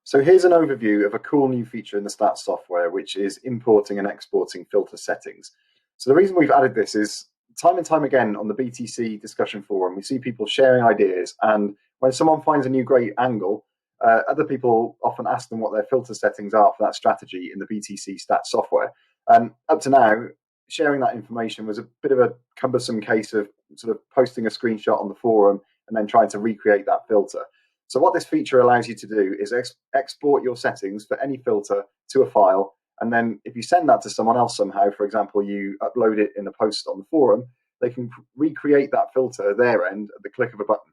So here's an overview of a cool new feature in the stats software, which is importing and exporting filter settings. So the reason we've added this is time and time again on the BTC discussion forum, we see people sharing ideas, and when someone finds a new great angle, other people often ask them what their filter settings are for that strategy in the BTC stats software. And up to now, sharing that information was a bit of a cumbersome case of sort of posting a screenshot on the forum and then trying to recreate that filter. So what this feature allows you to do is export your settings for any filter to a file, and then if you send that to someone else somehow, for example, you upload it in a post on the forum, they can recreate that filter their end at the click of a button.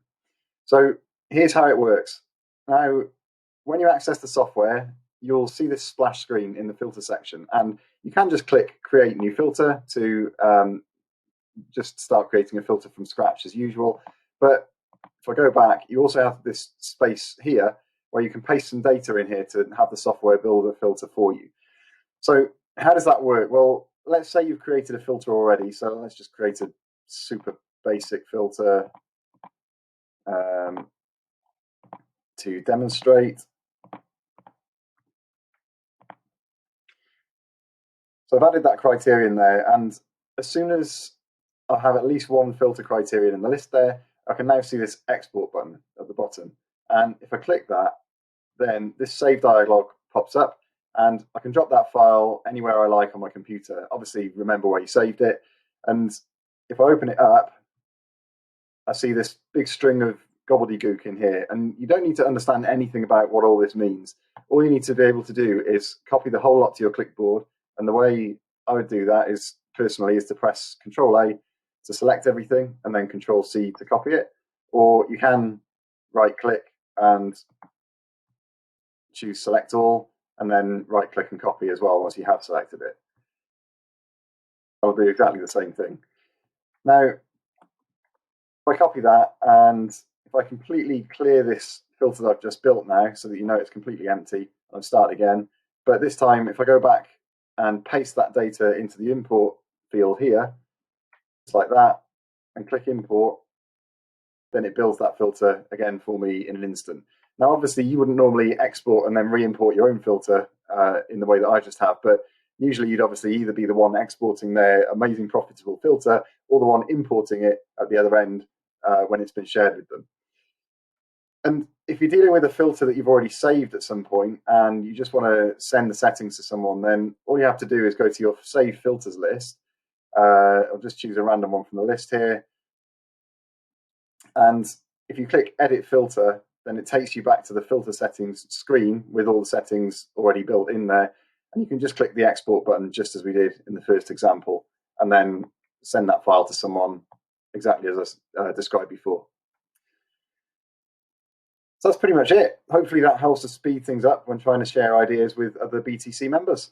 So here's how it works. Now, when you access the software, you'll see this splash screen in the filter section, and you can just click create new filter to just start creating a filter from scratch as usual. But if I go back, you also have this space here where you can paste some data in here to have the software build a filter for you. So how does that work? Well, let's say you've created a filter already. So let's just create a super basic filter to demonstrate. So I've added that criterion there, and as soon as I have at least one filter criterion in the list there, I can now see this export button at the bottom. And if I click that, then this save dialog pops up, and I can drop that file anywhere I like on my computer. Obviously, remember where you saved it. And if I open it up, I see this big string of gobbledygook in here, and you don't need to understand anything about what all this means. All you need to be able to do is copy the whole lot to your clipboard, and the way I would do that is personally is to press Control A to select everything and then Control C to copy it, or you can right click and choose select all and then right click and copy as well once you have selected it. I'll do exactly the same thing. Now, if I copy that and if I completely clear this filter that I've just built now so that you know it's completely empty, I'll start again. But this time, if I go back and paste that data into the import field here, just like that, and click import, then it builds that filter again for me in an instant. Now, obviously, you wouldn't normally export and then re-import your own filter in the way that I just have, but usually you'd obviously either be the one exporting their amazing profitable filter or the one importing it at the other end when it's been shared with them. And if you're dealing with a filter that you've already saved at some point and you just want to send the settings to someone, then all you have to do is go to your saved filters list. I'll just choose a random one from the list here. And if you click edit filter, then it takes you back to the filter settings screen with all the settings already built in there. And you can just click the export button just as we did in the first example, and then send that file to someone exactly as I described before. So that's pretty much it. Hopefully that helps to speed things up when trying to share ideas with other BTC members.